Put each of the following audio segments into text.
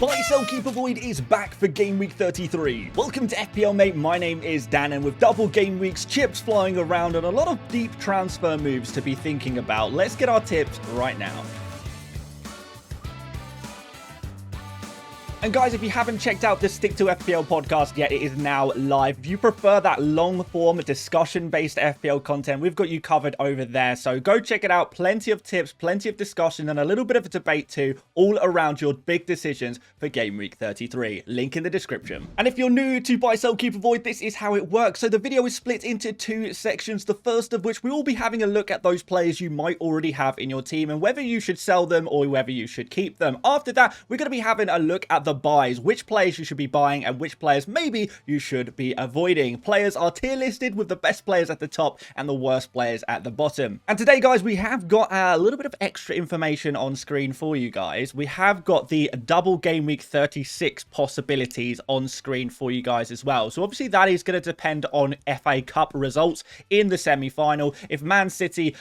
Buy, sell, keep, avoid is back for Game Week 33. Welcome to FPL, mate. My name is Dan, and with double game weeks, chips flying around, and a lot of deep transfer moves to be thinking about, let's get our tips right now. And guys, if you haven't checked out the Stick to FPL podcast yet, it is now live. If you prefer that long-form, discussion-based FPL content, we've got you covered over there. So go check it out. Plenty of tips, plenty of discussion, and a little bit of a debate too, all around your big decisions for Game Week 33. Link in the description. And if you're new to Buy, Sell, Keep, Avoid, this is how it works. So the video is split into two sections. The first of which we will be having a look at those players you might already have in your team and whether you should sell them or whether you should keep them. After that, we're going to be having a look at the buys, which players you should be buying and which players maybe you should be avoiding. Players are tier listed with the best players at the top and the worst players at the bottom. And today, guys, we have got a little bit of extra information on screen for you guys. We have got the double Game Week 36 possibilities on screen for you guys as well. So obviously that is going to depend on FA Cup results in the semi-final. If Man City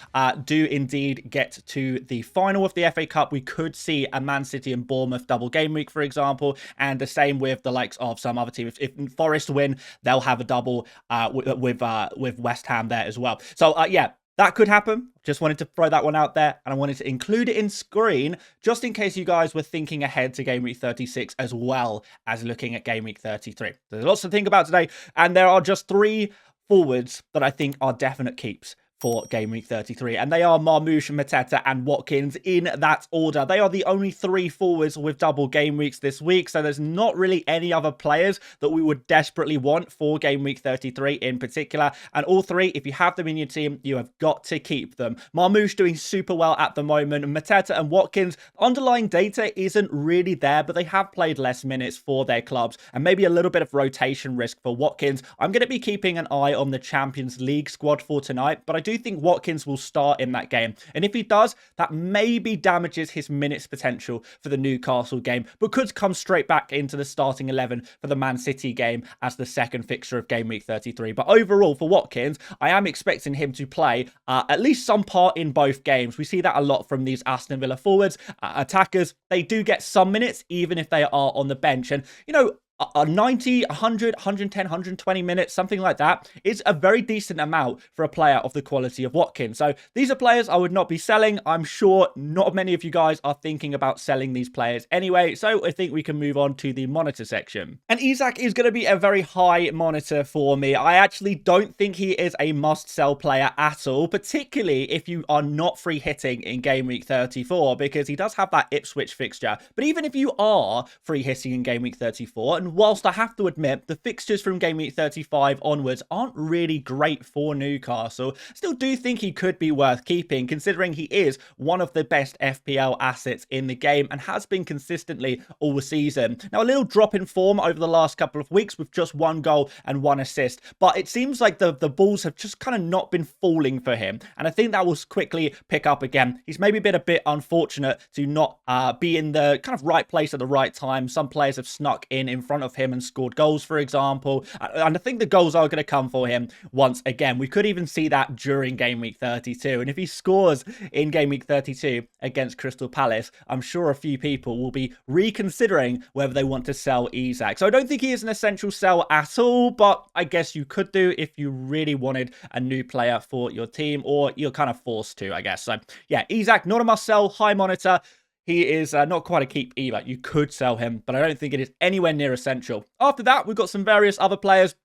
do indeed get to the final of the FA Cup, we could see a Man City and Bournemouth double game week, for example. And the same with the likes of some other teams. If Forest win, they'll have a double with West Ham there as well. So yeah, that could happen. Just wanted to throw that one out there, and I wanted to include it in screen just in case you guys were thinking ahead to Game Week 36 as well as looking at Game Week 33. There's lots to think about today, and there are just three forwards that I think are definite keeps for Game Week 33, and they are Marmoush, Mateta, and Watkins in that order. They are the only three forwards with double game weeks this week, so there's not really any other players that we would desperately want for Game Week 33 in particular, and all three, if you have them in your team, you have got to keep them. Marmoush doing super well at the moment. Mateta and Watkins, underlying data isn't really there, but they have played less minutes for their clubs, and maybe a little bit of rotation risk for Watkins. I'm going to be keeping an eye on the Champions League squad for tonight, but I do think Watkins will start in that game, and if he does, that maybe damages his minutes potential for the Newcastle game, but could come straight back into the starting 11 for the Man City game as the second fixture of Game Week 33. But overall, for Watkins, I am expecting him to play at least some part in both games. We see that a lot from these Aston Villa forwards. Attackers, they do get some minutes even if they are on the bench, and you know, 90, 100, 110, 120 minutes, something like that, is a very decent amount for a player of the quality of Watkins. So these are players I would not be selling. I'm sure not many of you guys are thinking about selling these players anyway, so I think we can move on to the monitor section. And Isak is going to be a very high monitor for me. I actually don't think he is a must-sell player at all, particularly if you are not free hitting in Game Week 34, because he does have that Ipswich fixture. But even if you are free hitting in Game Week 34, and whilst I have to admit, the fixtures from Game Week 35 onwards aren't really great for Newcastle, still do think he could be worth keeping, considering he is one of the best FPL assets in the game and has been consistently all season. Now, a little drop in form over the last couple of weeks with just 1 goal and 1 assist, but it seems like the balls have just kind of not been falling for him, and I think that will quickly pick up again. He's maybe been a bit unfortunate to not be in the kind of right place at the right time. Some players have snuck in front of him and scored goals, for example, and I think the goals are going to come for him once again. We could even see that during Game Week 32, and if he scores in Game Week 32 against Crystal Palace, I'm sure a few people will be reconsidering whether they want to sell Isak. So I don't think he is an essential sell at all, but I guess you could do if you really wanted a new player for your team, or you're kind of forced to, I guess. So yeah, Isak, not a must sell, high monitor. He is not quite a keep either. You could sell him, but I don't think it is anywhere near essential. After that, we've got some various other players.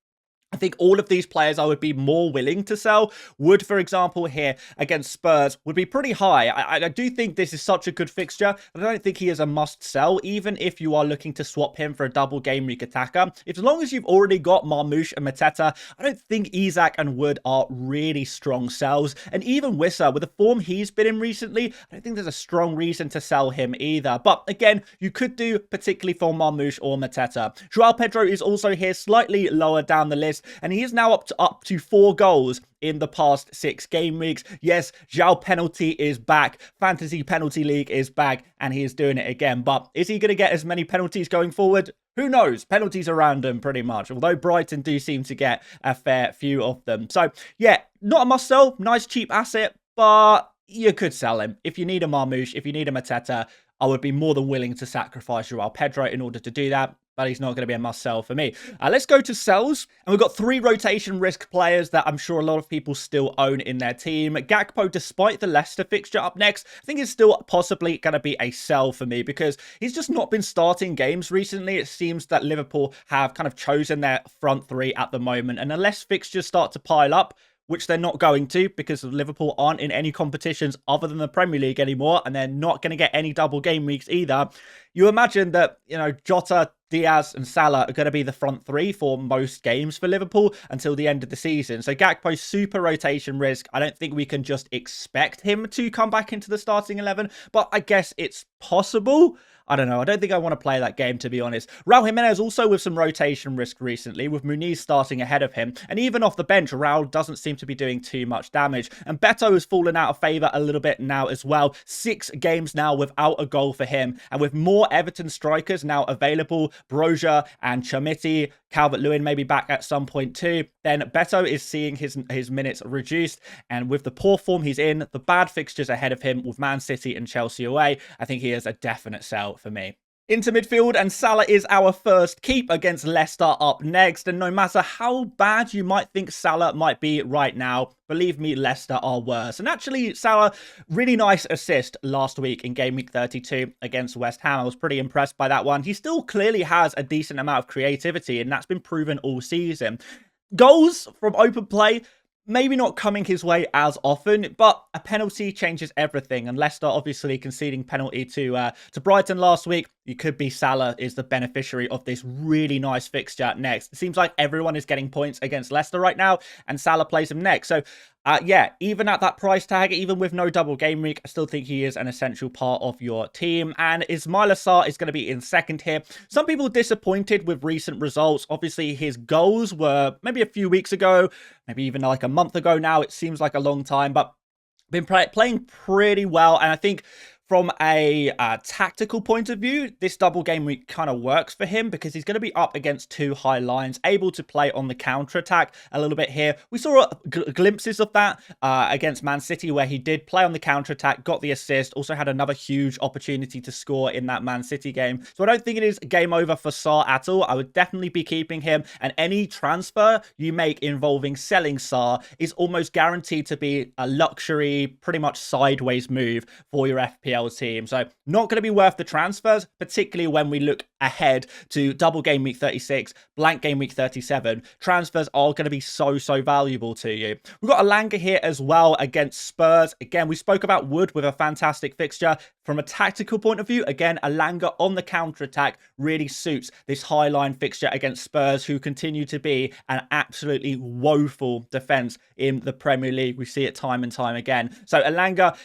I think all of these players I would be more willing to sell. Wood, for example, here against Spurs would be pretty high. I do think this is such a good fixture, but I don't think he is a must sell, even if you are looking to swap him for a double game week attacker. As long as you've already got Marmoush and Mateta, I don't think Isak and Wood are really strong sells. And even Wissa, with the form he's been in recently, I don't think there's a strong reason to sell him either. But again, you could do particularly for Marmoush or Mateta. Joao Pedro is also here, slightly lower down the list, and he is now up to 4 goals in the past 6 game weeks. Yes, Zhao penalty is back. Fantasy Penalty League is back, and he is doing it again. But is he going to get as many penalties going forward? Who knows? Penalties are random pretty much, although Brighton do seem to get a fair few of them. So yeah, not a must sell. Nice cheap asset, but you could sell him. If you need a Marmoush, if you need a Mateta, I would be more than willing to sacrifice Joao Pedro in order to do that, but he's not going to be a must-sell for me. Let's go to sells, and we've got 3 rotation risk players that I'm sure a lot of people still own in their team. Gakpo, despite the Leicester fixture up next, I think is still possibly going to be a sell for me because he's just not been starting games recently. It seems that Liverpool have kind of chosen their front 3 at the moment, and unless fixtures start to pile up, which they're not going to because Liverpool aren't in any competitions other than the Premier League anymore, and they're not going to get any double game weeks either. You imagine that, Jota, Diaz and Salah are going to be the front 3 for most games for Liverpool until the end of the season. So Gakpo's super rotation risk. I don't think we can just expect him to come back into the starting 11, but I guess it's possible. I don't know. I don't think I want to play that game, to be honest. Raul Jimenez also with some rotation risk recently, with Muniz starting ahead of him. And even off the bench, Raul doesn't seem to be doing too much damage. And Beto has fallen out of favour a little bit now as well. 6 games now without a goal for him. And with more Everton strikers now available, Broja and Chamiti, Calvert-Lewin maybe back at some point too, then Beto is seeing his minutes reduced. And with the poor form he's in, the bad fixtures ahead of him with Man City and Chelsea away, I think he is a definite sell for me. Into midfield, and Salah is our first keep against Leicester up next. And no matter how bad you might think Salah might be right now, believe me, Leicester are worse. And actually, Salah, really nice assist last week in game week 32 against West Ham. I was pretty impressed by that one. He still clearly has a decent amount of creativity, and that's been proven all season. Goals from open play, maybe not coming his way as often, but a penalty changes everything. And Leicester obviously conceding penalty to Brighton last week. You could be Salah is the beneficiary of this really nice fixture next. It seems like everyone is getting points against Leicester right now, and Salah plays them next. So, yeah, even at that price tag, even with no double game week, I still think he is an essential part of your team. And Ismaila Sarr is going to be in second here. Some people disappointed with recent results. Obviously, his goals were maybe a few weeks ago, maybe even like a month ago now. It seems like a long time, but been playing pretty well. And I think from a tactical point of view, this double game week kind of works for him because he's going to be up against 2 high lines, able to play on the counter-attack a little bit here. We saw glimpses of that against Man City where he did play on the counter-attack, got the assist, also had another huge opportunity to score in that Man City game. So I don't think it is game over for Sarr at all. I would definitely be keeping him, and any transfer you make involving selling Sarr is almost guaranteed to be a luxury, pretty much sideways move for your FPL team. So not going to be worth the transfers, particularly when we look ahead to double game week 36, blank game week 37. Transfers are going to be so valuable to you. We've got Alanga here as well against Spurs. Again, we spoke about Wood with a fantastic fixture. From a tactical point of view, again, Alanga on the counter-attack really suits this high line fixture against Spurs, who continue to be an absolutely woeful defence in the Premier League. We see it time and time again. So Alanga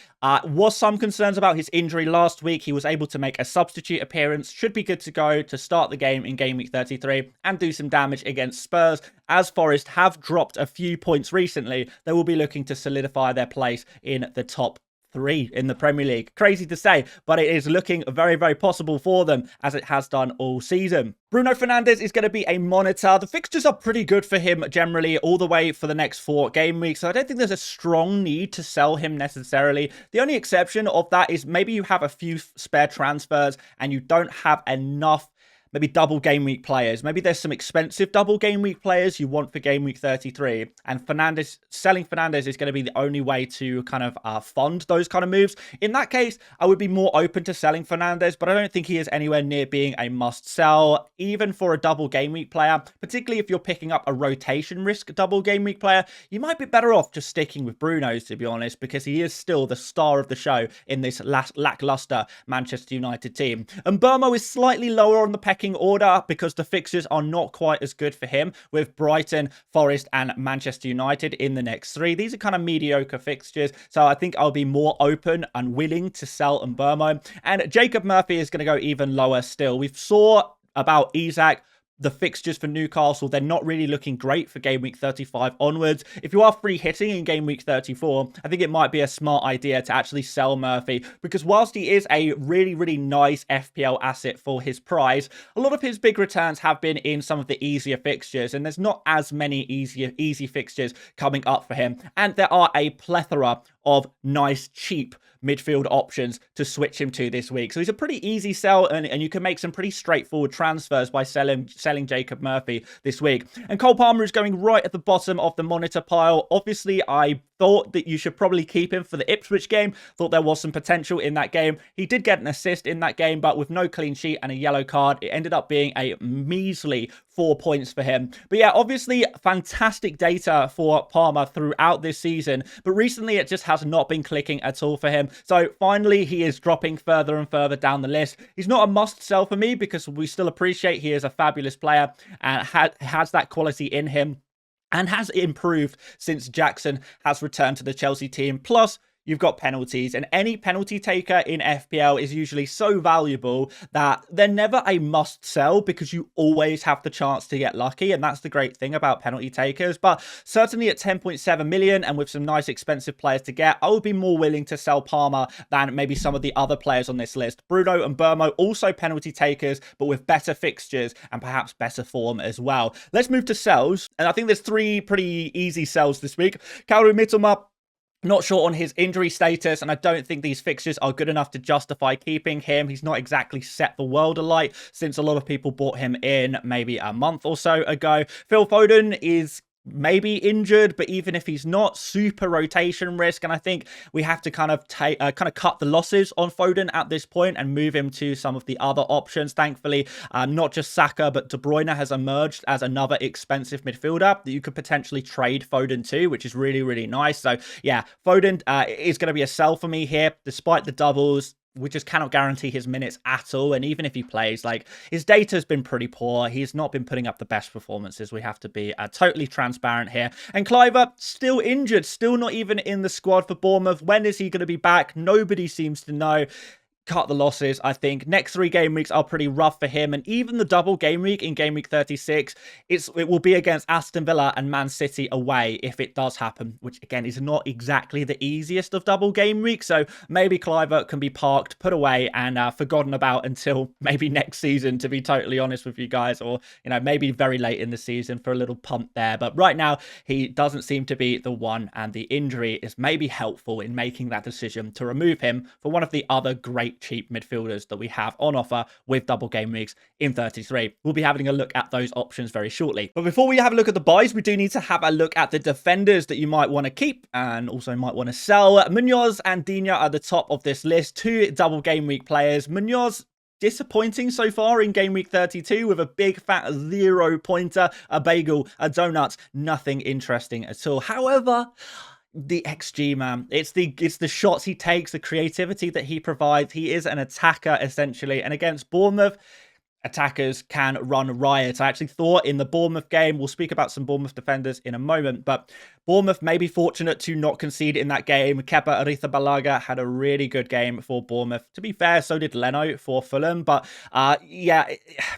was some concerns about his injury last week. He was able to make a substitute appearance. Should be good to go to start the game in game week 33 and do some damage against Spurs. As Forest have dropped a few points recently, they will be looking to solidify their place in the top 3 in the Premier League. Crazy to say, but it is looking very possible for them, as it has done all season. Bruno Fernandes is going to be a monitor. The fixtures are pretty good for him generally all the way for the next 4 game weeks, so I don't think there's a strong need to sell him necessarily. The only exception of that is maybe you have a few spare transfers and you don't have enough maybe double game week players. Maybe there's some expensive double game week players you want for game week 33. And selling Fernandes is going to be the only way to kind of fund those kind of moves. In that case, I would be more open to selling Fernandes, but I don't think he is anywhere near being a must sell, even for a double game week player. Particularly if you're picking up a rotation risk double game week player, you might be better off just sticking with Bruno's, to be honest, because he is still the star of the show in this lackluster Manchester United team. And Burmo is slightly lower on the pecking order because the fixtures are not quite as good for him, with Brighton, Forest and Manchester United in the next 3. These are kind of mediocre fixtures, so I think I'll be more open and willing to sell Mbeumo. And Jacob Murphy is going to go even lower still. We saw about Isak the fixtures for Newcastle, they're not really looking great for game week 35 onwards. If you are free hitting in game week 34, I think it might be a smart idea to actually sell Murphy, because whilst he is a really, really nice FPL asset for his price, a lot of his big returns have been in some of the easier fixtures, and there's not as many easy fixtures coming up for him. And there are a plethora of nice, cheap midfield options to switch him to this week. So he's a pretty easy sell, and you can make some pretty straightforward transfers by selling Jacob Murphy this week. And Cole Palmer is going right at the bottom of the monitor pile. Obviously, I thought that you should probably keep him for the Ipswich game. Thought there was some potential in that game. He did get an assist in that game, but with no clean sheet and a yellow card, it ended up being a measly 4 points for him. But yeah, obviously fantastic data for Palmer throughout this season, but recently it just has not been clicking at all for him. So finally, he is dropping further and further down the list. He's not a must sell for me, because we still appreciate he is a fabulous player and has that quality in him, and has improved since Jackson has returned to the Chelsea team. Plus, you've got penalties, and any penalty taker in FPL is usually so valuable that they're never a must sell, because you always have the chance to get lucky, and that's the great thing about penalty takers. But certainly at 10.7 million and with some nice expensive players to get, I would be more willing to sell Palmer than maybe some of the other players on this list. Bruno and Burmo also penalty takers, but with better fixtures and perhaps better form as well. Let's move to sells, and I think there's 3 pretty easy sells this week. Kaoru Mitoma, not sure on his injury status, and I don't think these fixtures are good enough to justify keeping him. He's not exactly set the world alight since a lot of people bought him in maybe a month or so ago. Phil Foden is maybe injured, but even if he's not, super rotation risk, and I think we have to kind of cut the losses on Foden at this point and move him to some of the other options. Thankfully, not just Saka, but De Bruyne has emerged as another expensive midfielder that you could potentially trade Foden to, which is really, really nice. So yeah, Foden is going to be a sell for me here, despite the doubles. We just cannot guarantee his minutes at all. And even if he plays, like, his data has been pretty poor. He's not been putting up the best performances. We have to be totally transparent here. And Cliver, still injured, still not even in the squad for Bournemouth. When is he going to be back? Nobody seems to know. Cut the losses, I think. Next 3 game weeks are pretty rough for him, and even the double game week in game week 36, it will be against Aston Villa and Man City away if it does happen, which again is not exactly the easiest of double game weeks. So maybe Cliver can be parked, put away, and forgotten about until maybe next season, to be totally honest with you guys, or maybe very late in the season for a little punt there. But right now he doesn't seem to be the one, and the injury is maybe helpful in making that decision to remove him for one of the other great cheap midfielders that we have on offer with double game weeks in 33. We'll be having a look at those options very shortly. But before we have a look at the buys, we do need to have a look at the defenders that you might want to keep and also might want to sell. Munoz and Digne are the top of this list, 2 double game week players. Munoz, disappointing so far in game week 32 with a big fat 0-pointer, a bagel, a donut, nothing interesting at all. However, the XG, man, it's the shots he takes, the creativity that he provides. He is an attacker essentially, and against Bournemouth, attackers can run riot. I actually thought in the Bournemouth game, we'll speak about some Bournemouth defenders in a moment, but Bournemouth may be fortunate to not concede in that game. Kepa Arrizabalaga had a really good game for Bournemouth. To be fair, so did Leno for Fulham. But yeah,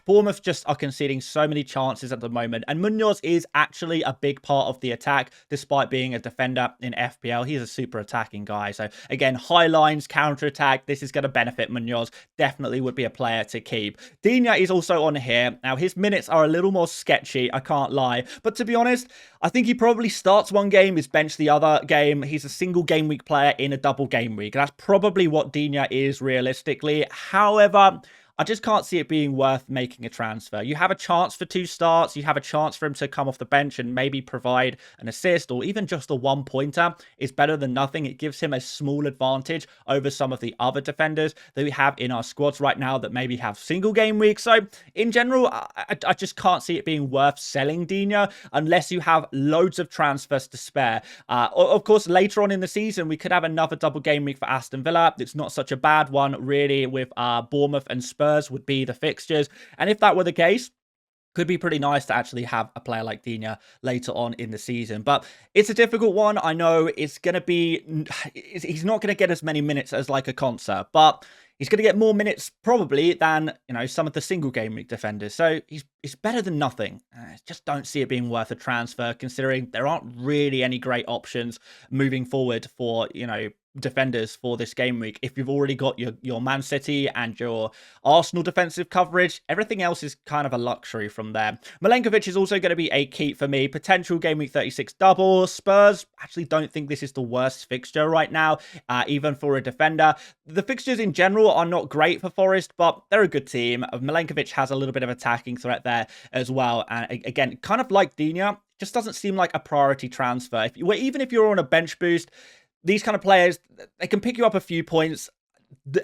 Bournemouth just are conceding so many chances at the moment. And Munoz is actually a big part of the attack, despite being a defender in FPL. He's a super attacking guy. So again, high lines, counter-attack. This is going to benefit Munoz. Definitely would be a player to keep. Digne is also on here. Now, his minutes are a little more sketchy, I can't lie. But to be honest, I think he probably starts one game, is benched the other game. He's a single game week player in a double game week. That's probably what Digne is realistically. However, I just can't see it being worth making a transfer. You have a chance for 2 starts. You have a chance for him to come off the bench and maybe provide an assist, or even just a 1-pointer is better than nothing. It gives him a small advantage over some of the other defenders that we have in our squads right now that maybe have single game weeks. So in general, I just can't see it being worth selling Digne unless you have loads of transfers to spare. Of course, later on in the season, we could have another double game week for Aston Villa. It's not such a bad one, really, with Bournemouth and Spurs would be the fixtures. And if that were the case, could be pretty nice to actually have a player like Digne later on in the season. But it's a difficult one. I know it's going to be, he's not going to get as many minutes as like a Concert, but he's going to get more minutes probably than, some of the single game week defenders. So he's it's better than nothing. I just don't see it being worth a transfer, considering there aren't really any great options moving forward for, defenders for this game week. If you've already got your Man City and your Arsenal defensive coverage, everything else is kind of a luxury from there. Milenkovic is also going to be a keep for me. Potential game week 36 double. Spurs actually don't think this is the worst fixture right now, even for a defender. The fixtures in general are not great for Forest, but they're a good team. Milenkovic has a little bit of attacking threat there as well. And again, kind of like Digne, just doesn't seem like a priority transfer. Even if you're on a bench boost, these kind of players, they can pick you up a few points.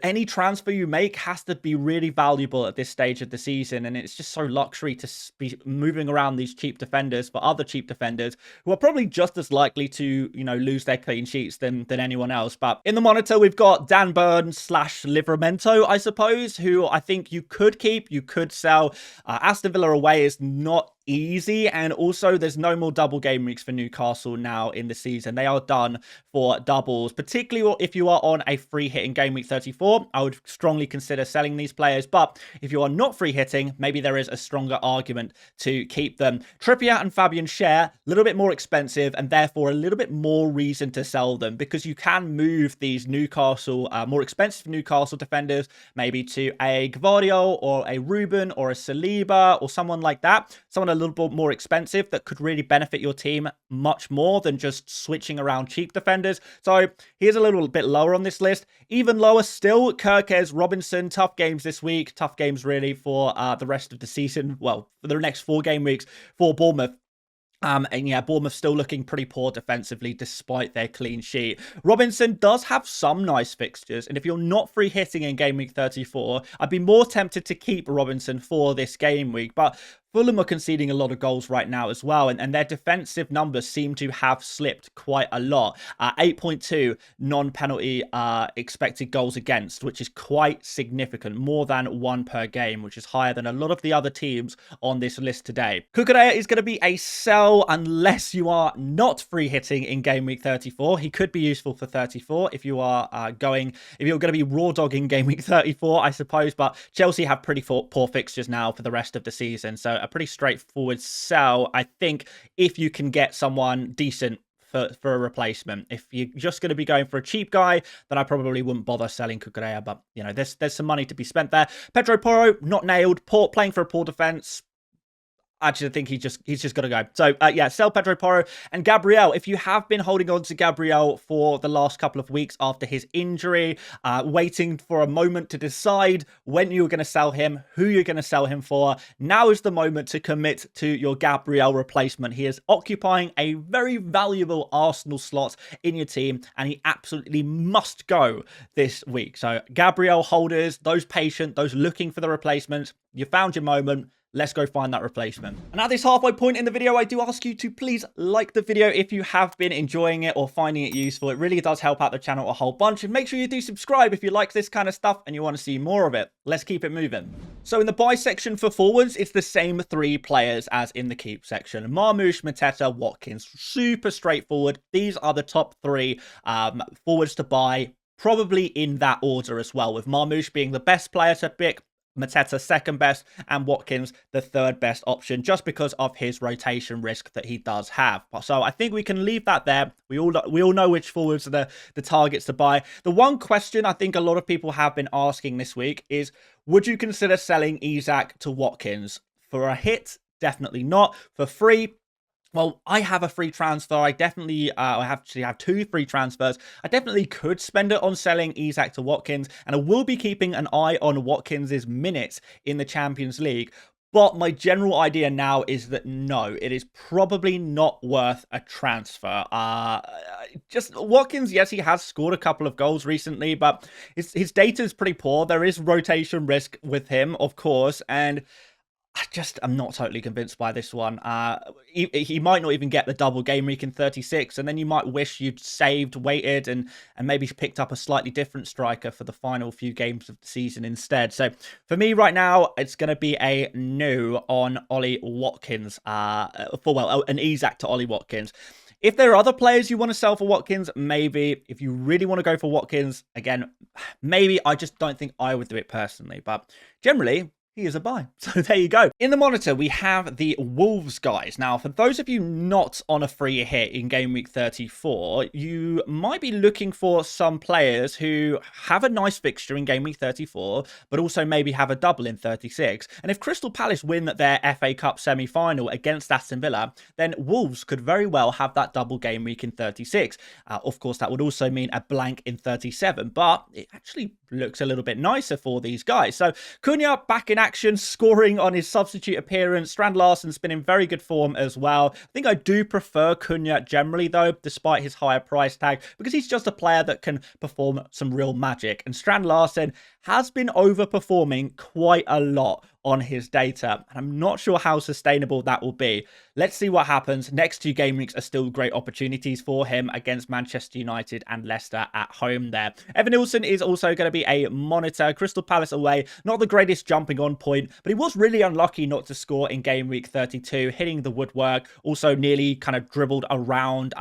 Any transfer you make has to be really valuable at this stage of the season, and it's just so luxury to be moving around these cheap defenders for other cheap defenders who are probably just as likely to, lose their clean sheets than anyone else. But in the monitor, we've got Dan Burn / Livramento, I suppose, who I think you could keep, you could sell. Aston Villa away is not easy, and also there's no more double game weeks for Newcastle now in the season. They are done for doubles, particularly if you are on a free hit in game week 34. I would strongly consider selling these players, but if you are not free hitting, maybe there is a stronger argument to keep them. Trippier and Fabian Schär, a little bit more expensive, and therefore a little bit more reason to sell them, because you can move these Newcastle, more expensive Newcastle defenders, maybe to a Gvardiol or a Ruben or a Saliba or someone like that, someone a little bit more expensive that could really benefit your team much more than just switching around cheap defenders. So here's a little bit lower on this list. Even lower still, Kirkes, Robinson, tough games this week. Tough games really for the rest of the season. Well, for the next 4 game weeks for Bournemouth. And yeah, Bournemouth still looking pretty poor defensively despite their clean sheet. Robinson does have some nice fixtures, and if you're not free hitting in game week 34, I'd be more tempted to keep Robinson for this game week. But Fulham are conceding a lot of goals right now as well, and their defensive numbers seem to have slipped quite a lot. 8.2 non-penalty expected goals against, which is quite significant, more than 1 per game, which is higher than a lot of the other teams on this list today. Cucurella is going to be a sell unless you are not free hitting in game week 34. He could be useful for 34 if you are if you're going to be raw dogging game week 34, I suppose. But Chelsea have pretty poor fixtures now for the rest of the season, so a pretty straightforward sell, I think, if you can get someone decent for a replacement. If you're just going to be going for a cheap guy, then I probably wouldn't bother selling Cucurella, but there's some money to be spent there. Pedro Porro, not nailed, playing for a poor defense. Actually, I think he's just got to go. So, yeah, sell Pedro Porro. And Gabriel, if you have been holding on to Gabriel for the last couple of weeks after his injury, waiting for a moment to decide when you're going to sell him, who you're going to sell him for, now is the moment to commit to your Gabriel replacement. He is occupying a very valuable Arsenal slot in your team, and he absolutely must go this week. So, Gabriel holders, those patient, those looking for the replacement, you found your moment. Let's go find that replacement. And at this halfway point in the video, I do ask you to please like the video if you have been enjoying it or finding it useful. It really does help out the channel a whole bunch. And make sure you do subscribe if you like this kind of stuff and you want to see more of it. Let's keep it moving. So in the buy section for forwards, it's the same 3 players as in the keep section. Marmoush, Mateta, Watkins. Super straightforward. These are the top 3 forwards to buy, probably in that order as well, with Marmoush being the best player to pick, Mateta second best, and Watkins the 3rd best option, just because of his rotation risk that he does have. So I think we can leave that there. We all know which forwards are the targets to buy. The one question I think a lot of people have been asking this week is, would you consider selling Isak to Watkins? For a hit, definitely not. For free, well, I have a free transfer. I actually have 2 free transfers. I definitely could spend it on selling Isak to Watkins, and I will be keeping an eye on Watkins' minutes in the Champions League. But my general idea now is that no, it is probably not worth a transfer. Just Watkins, yes, he has scored a couple of goals recently, but his data is pretty poor. There is rotation risk with him, of course, and I'm not totally convinced by this one. He might not even get the double game week in 36, and then you might wish you'd saved, waited, and maybe picked up a slightly different striker for the final few games of the season instead. So for me right now, it's going to be a no on Ollie Watkins, an Isak to Ollie Watkins. If there are other players you want to sell for Watkins, maybe. If you really want to go for Watkins, again, maybe. I just don't think I would do it personally. But generally, he is a buy. So there you go. In the monitor, we have the Wolves guys. Now, for those of you not on a free hit in Game Week 34, you might be looking for some players who have a nice fixture in Game Week 34, but also maybe have a double in 36. And if Crystal Palace win their FA Cup semi-final against Aston Villa, then Wolves could very well have that double game week in 36. Of course, that would also mean a blank in 37, but it actually looks a little bit nicer for these guys. So Cunha back in action, scoring on his substitute appearance. Strand Larsen's been in very good form as well. I think I do prefer Cunha generally though, despite his higher price tag, because he's just a player that can perform some real magic. And Strand Larsen has been overperforming quite a lot on his data, and I'm not sure how sustainable that will be. Let's see what happens. Next two game weeks are still great opportunities for him against Manchester United and Leicester at home there. Evanilson is also going to be a monitor. Crystal Palace away, not the greatest jumping on point, but he was really unlucky not to score in game week 32, hitting the woodwork, also nearly kind of dribbled around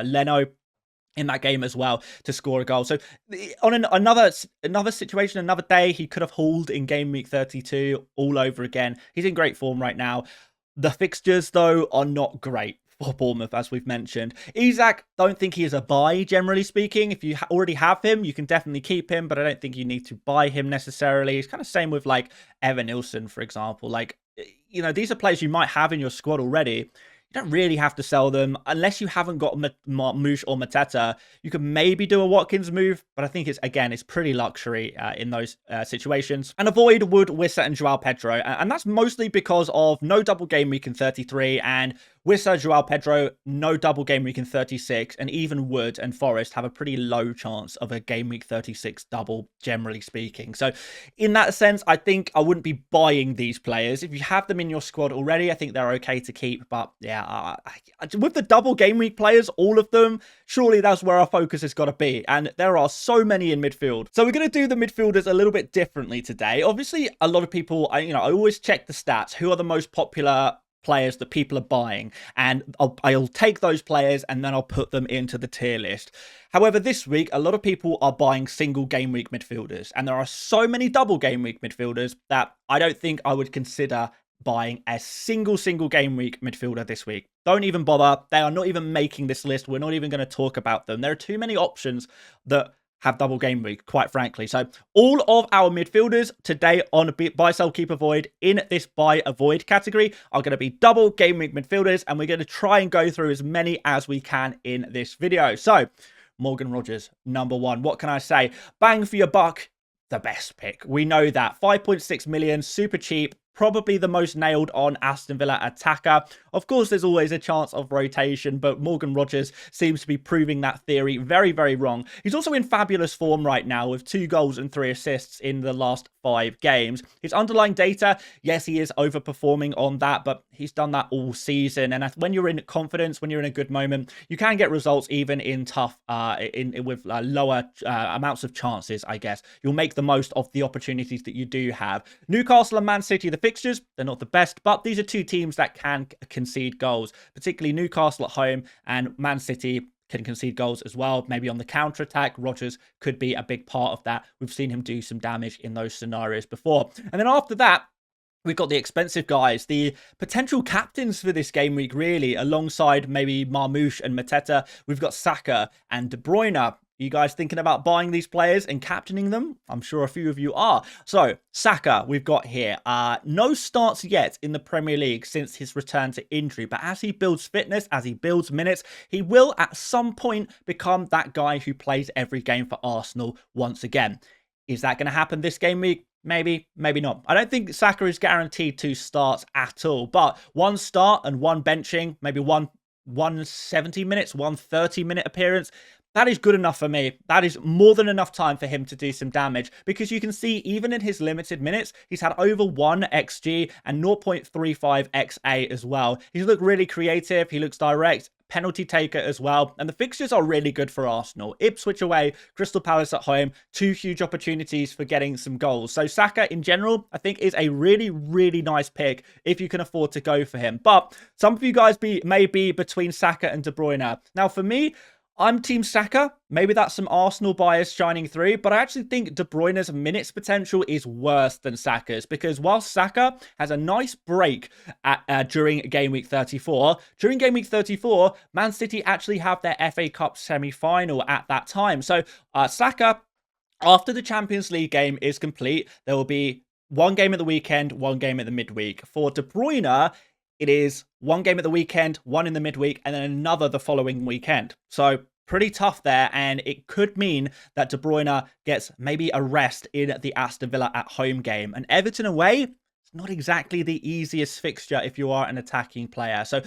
Leno in that game as well to score a goal. So on another situation, another day, he could have hauled in game week 32 all over again. He's in great form right now. The fixtures, though, are not great for Bournemouth, as we've mentioned. Isak, don't think he is a buy, generally speaking. If you already have him, you can definitely keep him, but I don't think you need to buy him necessarily. It's kind of same with, like, Evanilson, for example. Like, you know, these are players you might have in your squad already. You don't really have to sell them unless you haven't got Marmoush or Mateta. You can maybe do a Watkins move, but I think it's pretty luxury in those situations. And avoid Wood, Wissa, and Joao Pedro. And that's mostly because of no double game week in 33 and Wissa, Joao Pedro, no double game week in 36, and even Wood and Forest have a pretty low chance of a game week 36 double, generally speaking. So in that sense, I think I wouldn't be buying these players. If you have them in your squad already, I think they're okay to keep. But yeah, with the double game week players, all of them, surely that's where our focus has got to be. And there are so many in midfield. So we're going to do the midfielders a little bit differently today. Obviously, a lot of people, I always check the stats. Who are the most popular players that people are buying, and I'll take those players and then I'll put them into the tier list. However, this week a lot of people are buying single game week midfielders, and there are so many double game week midfielders that I don't think I would consider buying a single game week midfielder this week. Don't even bother. They are not even making this list. We're not even going to talk about them. There are too many options that have double game week, quite frankly. So all of our midfielders today on Buy, Sell, Keep, Avoid in this Buy, Avoid category are going to be double game week midfielders, and we're going to try and go through as many as we can in this video. So Morgan Rogers, number one. What can I say? Bang for your buck, the best pick. We know that. 5.6 million, super cheap. Probably the most nailed on Aston Villa attacker. Of course, there's always a chance of rotation, but Morgan Rogers seems to be proving that theory very, very wrong. He's also in fabulous form right now with 2 goals and 3 assists in the last 5 games. His underlying data, yes, he is overperforming on that, but he's done that all season. And when you're in confidence, when you're in a good moment, you can get results even in tough, with lower amounts of chances, I guess. You'll make the most of the opportunities that you do have. Newcastle and Man City, the fixtures, they're not the best, but these are 2 teams that can concede goals, particularly Newcastle at home, and Man City can concede goals as well. Maybe on the counter-attack, Rodgers could be a big part of that. We've seen him do some damage in those scenarios before. And then after that, we've got the expensive guys, the potential captains for this game week, really, alongside maybe Marmoush and Mateta. We've got Saka and De Bruyne. You guys thinking about buying these players and captaining them? I'm sure a few of you are. So, Saka, we've got here. No starts yet in the Premier League since his return to injury. But as he builds fitness, as he builds minutes, he will at some point become that guy who plays every game for Arsenal once again. Is that going to happen this game week? Maybe, maybe not. I don't think Saka is guaranteed 2 starts at all. But 1 start and 1 benching, maybe one 70 minutes, 1 30-minute appearance. That is good enough for me. That is more than enough time for him to do some damage, because you can see even in his limited minutes, he's had over 1 XG and 0.35 XA as well. He's looked really creative. He looks direct. Penalty taker as well. And the fixtures are really good for Arsenal. Ipswich away, Crystal Palace at home. 2 huge opportunities for getting some goals. So Saka in general, I think is a really, really nice pick if you can afford to go for him. But some of you guys may be between Saka and De Bruyne. Now for me, I'm Team Saka. Maybe that's some Arsenal bias shining through, but I actually think De Bruyne's minutes potential is worse than Saka's, because while Saka has a nice break during Game Week 34, Man City actually have their FA Cup semi-final at that time. So Saka, after the Champions League game is complete, there will be one game at the weekend, one game at the midweek. For De Bruyne, it is one game at the weekend, one in the midweek, and then another the following weekend. So pretty tough there, and it could mean that De Bruyne gets maybe a rest in the Aston Villa at home game. And Everton away, it's not exactly the easiest fixture if you are an attacking player. So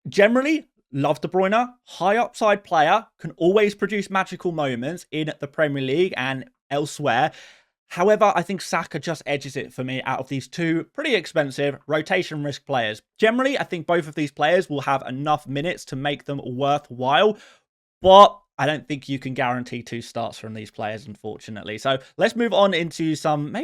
generally, love De Bruyne, high upside player, can always produce magical moments in the Premier League and elsewhere. However, I think Saka just edges it for me out of these two pretty expensive rotation risk players. Generally, I think both of these players will have enough minutes to make them worthwhile, but I don't think you can guarantee 2 starts from these players, unfortunately. So let's move on into some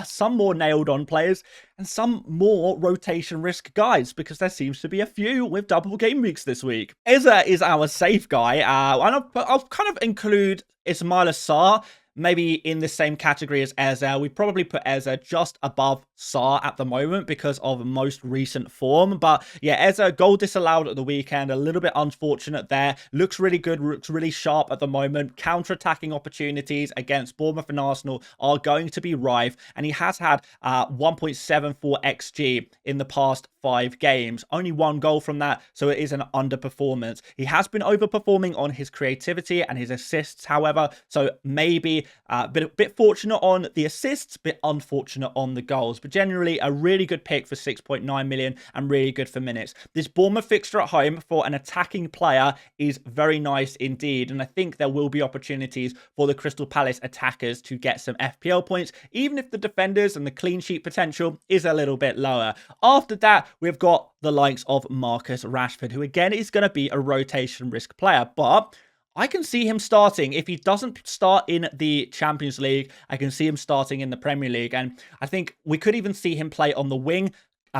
some more nailed on players and some more rotation risk guys, because there seems to be a few with double game weeks this week. Eze is our safe guy, and I'll kind of include Ismaila Sarr maybe in the same category as Eze. We probably put Eze just above Sarr at the moment because of most recent form. But yeah, Eze, goal disallowed at the weekend. A little bit unfortunate there. Looks really good, looks really sharp at the moment. Counter-attacking opportunities against Bournemouth and Arsenal are going to be rife. And he has had 1.74 XG in the past 5 games. Only 1 goal from that, so it is an underperformance. He has been overperforming on his creativity and his assists, however, so maybe a bit fortunate on the assists, bit unfortunate on the goals, but generally a really good pick for 6.9 million and really good for minutes. This Bournemouth fixture at home for an attacking player is very nice indeed, and I think there will be opportunities for the Crystal Palace attackers to get some FPL points, even if the defenders and the clean sheet potential is a little bit lower. After that, we've got the likes of Marcus Rashford, who again is going to be a rotation risk player, but I can see him starting. If he doesn't start in the Champions League, I can see him starting in the Premier League. And I think we could even see him play on the wing,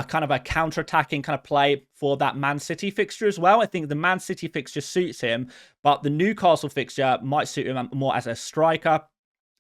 kind of a counter-attacking kind of play for that Man City fixture as well. I think the Man City fixture suits him, but the Newcastle fixture might suit him more as a striker.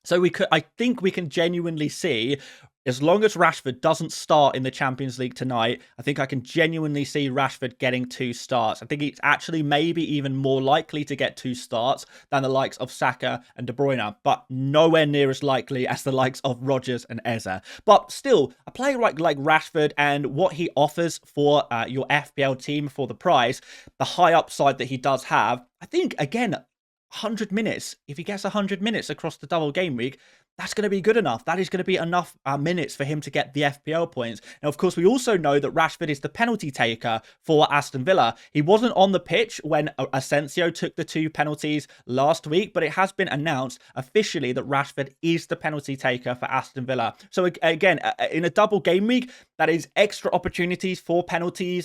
So I think we can genuinely see, as long as Rashford doesn't start in the Champions League tonight, I think I can genuinely see Rashford getting 2 starts. I think it's actually maybe even more likely to get 2 starts than the likes of Saka and De Bruyne, but nowhere near as likely as the likes of Rodgers and Eze. But still, a player like Rashford and what he offers for your FPL team for the price, the high upside that he does have, I think, again, 100 minutes. If he gets 100 minutes across the double game week, that's going to be good enough. That is going to be enough minutes for him to get the FPL points. Now, of course, we also know that Rashford is the penalty taker for Aston Villa. He wasn't on the pitch when Asensio took the 2 penalties last week, but it has been announced officially that Rashford is the penalty taker for Aston Villa. So again, in a double game week, that is extra opportunities for penalty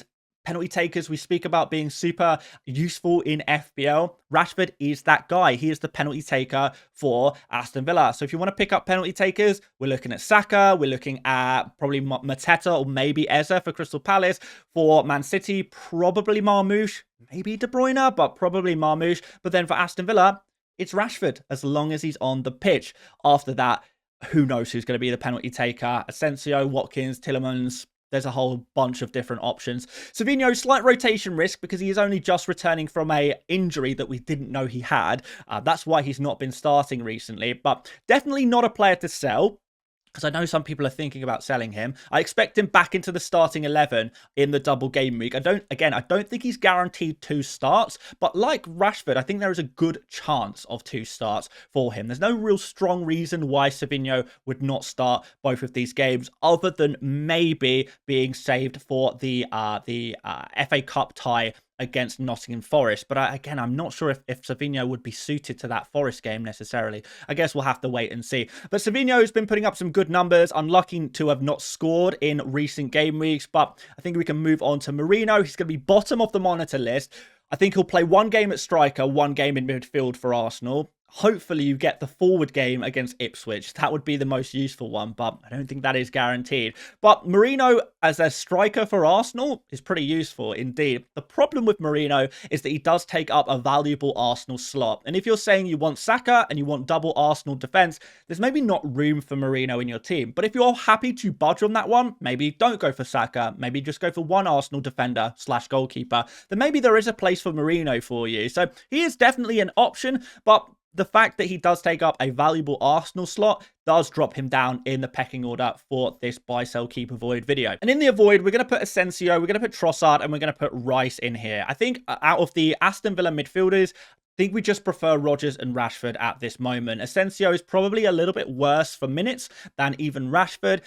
takers. We speak about being super useful in FPL. Rashford is that guy. He is the penalty taker for Aston Villa. So if you want to pick up penalty takers, we're looking at Saka. We're looking at probably Mateta or maybe Eze for Crystal Palace. For Man City, probably Marmoush, maybe De Bruyne, but probably Marmoush. But then for Aston Villa, it's Rashford, as long as he's on the pitch. After that, who knows who's going to be the penalty taker? Asensio, Watkins, Tielemans. There's a whole bunch of different options. Savinho, slight rotation risk because he is only just returning from an injury that we didn't know he had. That's why he's not been starting recently, but definitely not a player to sell, because I know some people are thinking about selling him. I expect him back into the starting 11 in the double game week. I don't think he's guaranteed 2 starts, but like Rashford, I think there is a good chance of 2 starts for him. There's no real strong reason why Savinho would not start both of these games, other than maybe being saved for the FA Cup tie against Nottingham Forest. But again, I'm not sure if Savinho would be suited to that Forest game necessarily. I guess we'll have to wait and see. But Savinho has been putting up some good numbers. Unlucky to have not scored in recent game weeks, but I think we can move on to Merino. He's going to be bottom of the monitor list. I think he'll play 1 game at striker, 1 game in midfield for Arsenal. hopefully you get the forward game against Ipswich. That would be the most useful one, but I don't think that is guaranteed. But Merino as a striker for Arsenal is pretty useful indeed. The problem with Merino is that he does take up a valuable Arsenal slot. And if you're saying you want Saka and you want double Arsenal defense, there's maybe not room for Merino in your team. But if you're happy to budge on that one, maybe don't go for Saka, maybe just go for one Arsenal defender / goalkeeper, then maybe there is a place for Merino for you. So he is definitely an option, but the fact that he does take up a valuable Arsenal slot does drop him down in the pecking order for this buy, sell, keep, avoid video. And in the avoid, we're going to put Asensio, we're going to put Trossard, and we're going to put Rice in here. I think out of the Aston Villa midfielders, I think we just prefer Rodgers and Rashford at this moment. Asensio is probably a little bit worse for minutes than even Rashford.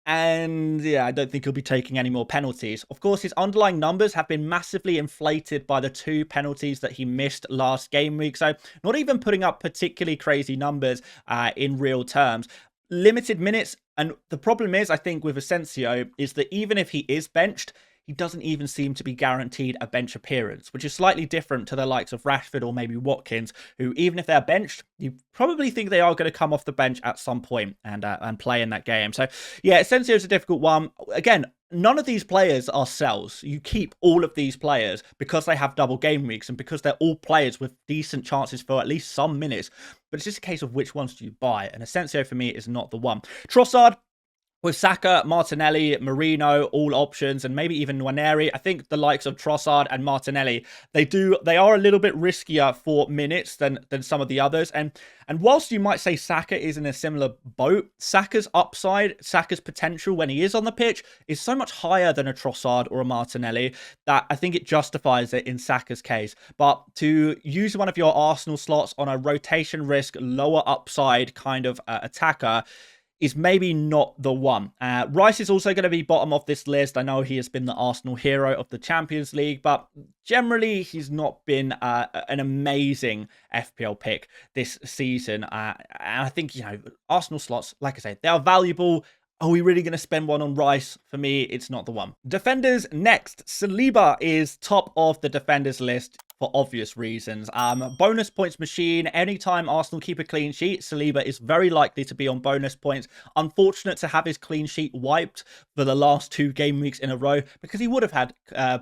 And yeah, I don't think he'll be taking any more penalties. Of course, his underlying numbers have been massively inflated by the 2 penalties that he missed last game week. So not even putting up particularly crazy numbers in real terms. Limited minutes. And the problem is, I think, with Asensio is that even if he is benched, he doesn't even seem to be guaranteed a bench appearance, which is slightly different to the likes of Rashford or maybe Watkins, who even if they're benched, you probably think they are going to come off the bench at some point and play in that game. So yeah, Asensio is a difficult one. Again, none of these players are sells. You keep all of these players because they have double game weeks and because they're all players with decent chances for at least some minutes. But it's just a case of which ones do you buy. And Asensio for me is not the one. Trossard, with Saka, Martinelli, Merino, all options, and maybe even Nwaneri, I think the likes of Trossard and Martinelli, they are a little bit riskier for minutes than some of the others. And whilst you might say Saka is in a similar boat, Saka's upside, Saka's potential when he is on the pitch is so much higher than a Trossard or a Martinelli that I think it justifies it in Saka's case. But to use one of your Arsenal slots on a rotation risk, lower upside kind of attacker is maybe not the one. Rice is also going to be bottom of this list. I know he has been the Arsenal hero of the Champions League, but generally he's not been an amazing FPL pick this season. And I think, Arsenal slots, like I say, they are valuable. Are we really going to spend one on Rice? For me, it's not the one. Defenders next. Saliba is top of the defenders list for obvious reasons. Bonus points machine. Anytime Arsenal keep a clean sheet, Saliba is very likely to be on bonus points. Unfortunate to have his clean sheet wiped for the last 2 game weeks in a row because he would have had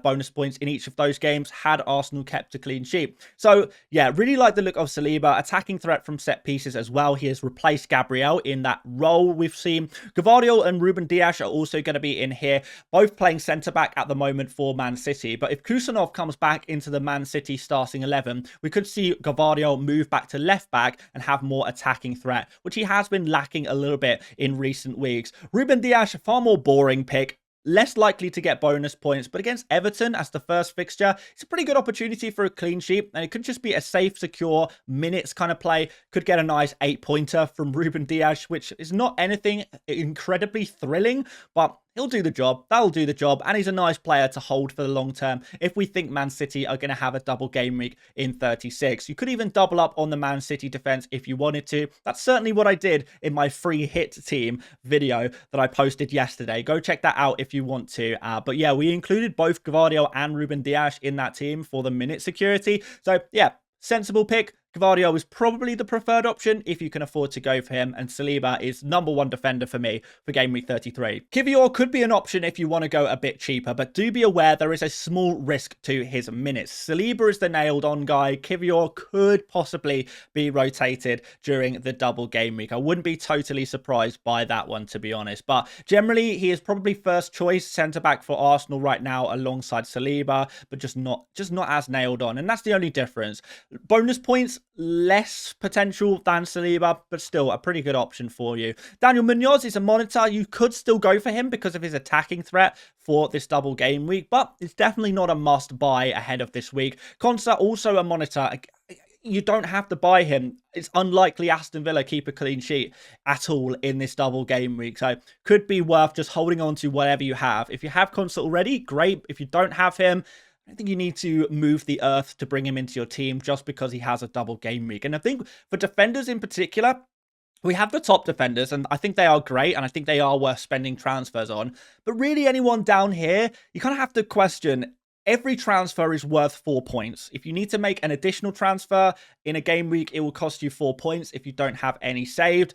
bonus points in each of those games had Arsenal kept a clean sheet. So yeah, really like the look of Saliba. Attacking threat from set pieces as well. He has replaced Gabriel in that role we've seen. Gavardio and Ruben Dias are also going to be in here, both playing centre-back at the moment for Man City. But if Kusanov comes back into the Man City starting 11, we could see Gavardio move back to left back and have more attacking threat, which he has been lacking a little bit in recent weeks. Ruben Dias, far more boring pick. Less likely to get bonus points, but against Everton as the first fixture, it's a pretty good opportunity for a clean sheet, and it could just be a safe, secure minutes kind of play. Could get a nice 8-pointer from Ruben Dias, which is not anything incredibly thrilling, but he'll do the job. That'll do the job. And he's a nice player to hold for the long term if we think Man City are going to have a double game week in 36. You could even double up on the Man City defense if you wanted to. That's certainly what I did in my free hit team video that I posted yesterday. Go check that out if you want to. But yeah, we included both Gavardio and Ruben Dias in that team for the minute security. So yeah, sensible pick. Gavardio is probably the preferred option if you can afford to go for him, and Saliba is #1 defender for me for Game Week 33. Kivior could be an option if you want to go a bit cheaper, but do be aware there is a small risk to his minutes. Saliba is the nailed-on guy. Kivior could possibly be rotated during the double game week. I wouldn't be totally surprised by that one, to be honest, but generally he is probably first choice centre-back for Arsenal right now alongside Saliba, but just not as nailed on, and that's the only difference. Bonus points, less potential than Saliba, but still a pretty good option for you. Daniel Munoz is a monitor. You could still go for him because of his attacking threat for this double game week, but it's definitely not a must buy ahead of this week. Konsa, also a monitor. You don't have to buy him. It's unlikely Aston Villa keep a clean sheet at all in this double game week. So could be worth just holding on to whatever you have. If you have Konsa already, great. If you don't have him, I don't think you need to move the earth to bring him into your team just because he has a double game week. And I think for defenders in particular, we have the top defenders, and I think they are great, and I think they are worth spending transfers on. But really anyone down here, you kind of have to question, every transfer is worth 4 points. If you need to make an additional transfer in a game week, it will cost you 4 points if you don't have any saved.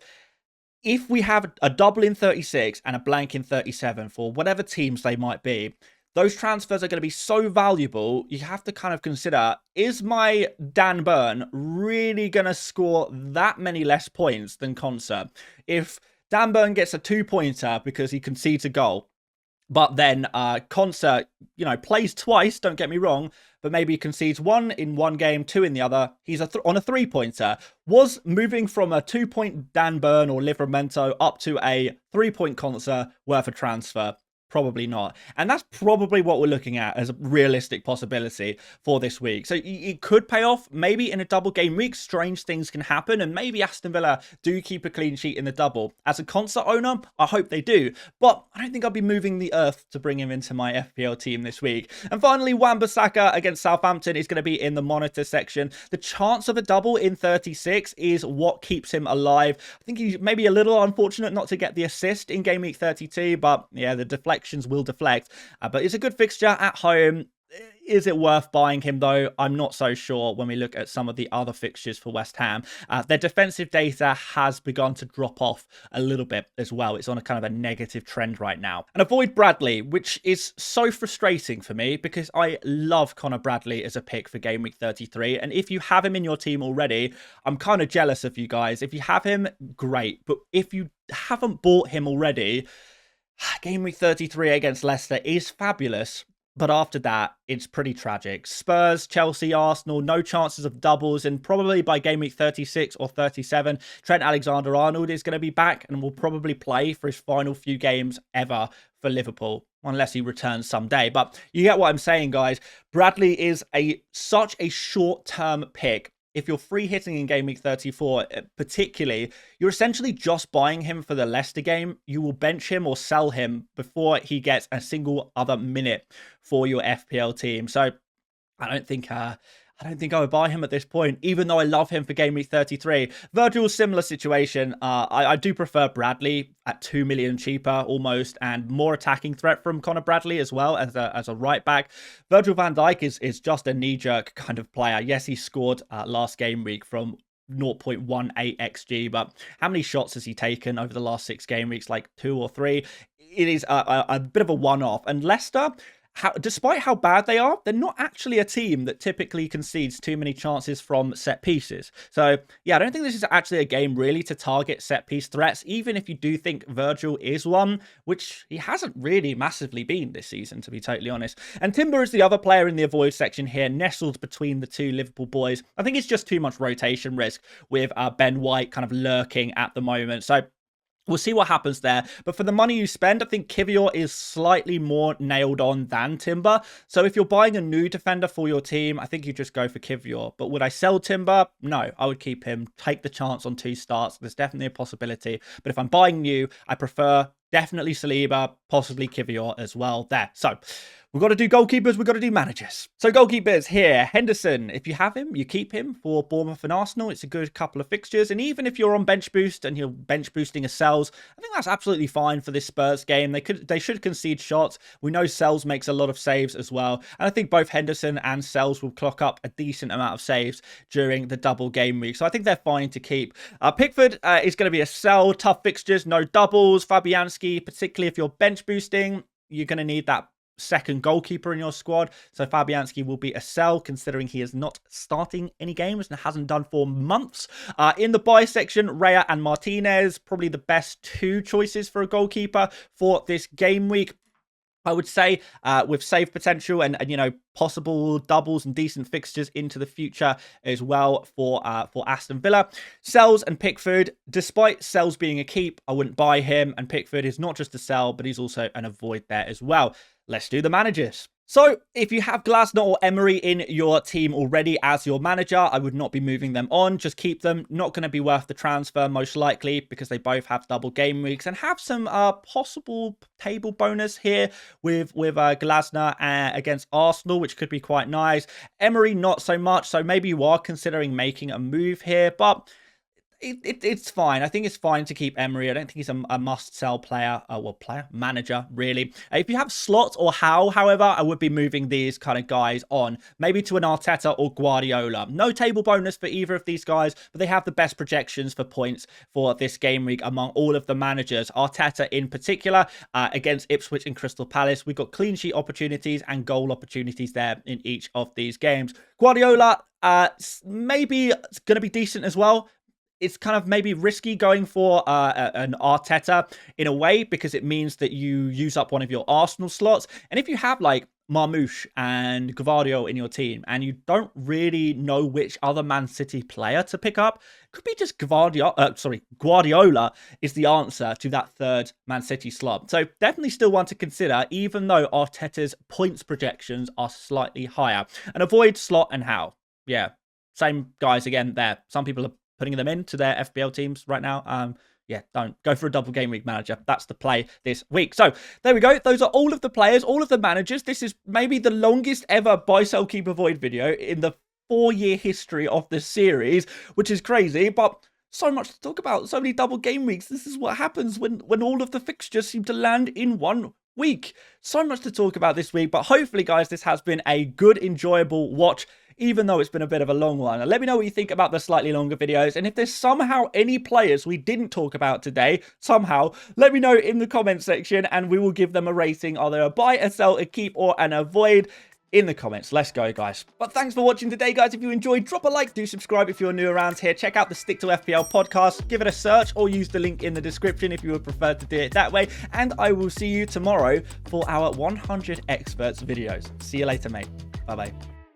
If we have a double in 36 and a blank in 37 for whatever teams they might be, those transfers are going to be so valuable, you have to kind of consider, is my Dan Burn really going to score that many less points than Concert? If Dan Burn gets a 2-pointer because he concedes a goal, but then Concert, plays twice, don't get me wrong, but maybe he concedes 1 in one game, 2 in the other. He's on a 3-pointer. Was moving from a 2-point Dan Burn or Livramento up to a 3-point Concert worth a transfer? Probably not. And that's probably what we're looking at as a realistic possibility for this week. So it could pay off. Maybe in a double game week, strange things can happen. And maybe Aston Villa do keep a clean sheet in the double. As a Concert owner, I hope they do. But I don't think I'll be moving the earth to bring him into my FPL team this week. And finally, Wan-Bissaka against Southampton is going to be in the monitor section. The chance of a double in 36 is what keeps him alive. I think he's maybe a little unfortunate not to get the assist in game week 32. But yeah, the deflection will deflect, but it's a good fixture at home. Is it worth buying him though? I'm not so sure when we look at some of the other fixtures for West Ham. Their defensive data has begun to drop off a little bit as well. It's on a kind of a negative trend right now. And avoid Bradley, which is so frustrating for me because I love Connor Bradley as a pick for game week 33. And if you have him in your team already, I'm kind of jealous of you guys. If you have him, great. But if you haven't bought him already, game week 33 against Leicester is fabulous, but after that, it's pretty tragic. Spurs, Chelsea, Arsenal, no chances of doubles, and probably by game week 36 or 37, Trent Alexander-Arnold is going to be back and will probably play for his final few games ever for Liverpool, unless he returns someday. But you get what I'm saying, guys. Bradley is such a short-term pick. If you're free hitting in game week 34, particularly, you're essentially just buying him for the Leicester game. You will bench him or sell him before he gets a single other minute for your FPL team. So I don't think I would buy him at this point, even though I love him for game week 33. Virgil's similar situation. I do prefer Bradley at 2 million cheaper almost, and more attacking threat from Connor Bradley as well as a right back. Virgil van Dijk is just a knee-jerk kind of player. Yes, he scored last game week from 0.18 XG, but how many shots has he taken over the last 6 game weeks? Like 2 or 3. It is a bit of a one-off. And Leicester, despite how bad they are, they're not actually a team that typically concedes too many chances from set pieces. So yeah, I don't think this is actually a game really to target set piece threats, even if you do think Virgil is one, which he hasn't really massively been this season, to be totally honest. And Timber is the other player in the avoid section here, nestled between the two Liverpool boys. I think it's just too much rotation risk with Ben White kind of lurking at the moment. So we'll see what happens there. But for the money you spend, I think Kivior is slightly more nailed on than Timber. So if you're buying a new defender for your team, I think you just go for Kivior. But would I sell Timber? No, I would keep him. Take the chance on 2 starts. There's definitely a possibility. But if I'm buying new, I prefer definitely Saliba, possibly Kivior as well there. So we've got to do goalkeepers, we've got to do managers. So goalkeepers here, Henderson, if you have him, you keep him for Bournemouth and Arsenal. It's a good couple of fixtures. And even if you're on bench boost and you're bench boosting a Sells, I think that's absolutely fine for this Spurs game. They should concede shots. We know Sells makes a lot of saves as well. And I think both Henderson and Sells will clock up a decent amount of saves during the double game week. So I think they're fine to keep. Pickford is going to be a sell. Tough fixtures, no doubles. Fabianski, particularly if you're bench boosting, you're going to need that second goalkeeper in your squad. So Fabianski will be a sell, considering he is not starting any games and hasn't done for months. In the buy section, Raya and Martinez, probably the best 2 choices for a goalkeeper for this game week. I would say with save potential and possible doubles and decent fixtures into the future as well for Aston Villa. Sells and Pickford, despite Sells being a keep, I wouldn't buy him, and Pickford is not just a sell, but he's also an avoid there as well. Let's do the managers. So if you have Glasner or Emery in your team already as your manager, I would not be moving them on. Just keep them. Not going to be worth the transfer most likely because they both have double game weeks and have some possible table bonus here with Glasner against Arsenal, which could be quite nice. Emery not so much. So maybe you are considering making a move here, but It's fine. I think it's fine to keep Emery. I don't think he's a must-sell player. Manager, really. If you have slots or however, I would be moving these kind of guys on. Maybe to an Arteta or Guardiola. No table bonus for either of these guys, but they have the best projections for points for this game week among all of the managers. Arteta in particular, against Ipswich and Crystal Palace. We've got clean sheet opportunities and goal opportunities there in each of these games. Guardiola, maybe it's going to be decent as well. It's kind of maybe risky going for an Arteta in a way, because it means that you use up one of your Arsenal slots. And if you have like Marmoush and Gvardiol in your team and you don't really know which other Man City player to pick up, it could be just Guardiola is the answer to that third Man City slot. So definitely still one to consider, even though Arteta's points projections are slightly higher. And avoid Slot and Howe. Yeah, same guys again there. Some people are putting them into their FPL teams right now. Yeah, don't go for a double game week manager. That's the play this week. So there we go. Those are all of the players, all of the managers. This is maybe the longest ever buy, sell, keep, avoid video in the 4-year history of the series, which is crazy, but so much to talk about. So many double game weeks. This is what happens when all of the fixtures seem to land in one week. So much to talk about this week, but hopefully, guys, this has been a good, enjoyable watch, even though it's been a bit of a long one. Let me know what you think about the slightly longer videos. And if there's somehow any players we didn't talk about today, let me know in the comment section and we will give them a rating. Are they a buy, a sell, a keep, or an avoid? In the comments. Let's go, guys. But thanks for watching today, guys. If you enjoyed, drop a like, do subscribe if you're new around here. Check out the Stick to FPL podcast. Give it a search or use the link in the description if you would prefer to do it that way. And I will see you tomorrow for our 100 experts videos. See you later, mate. Bye-bye.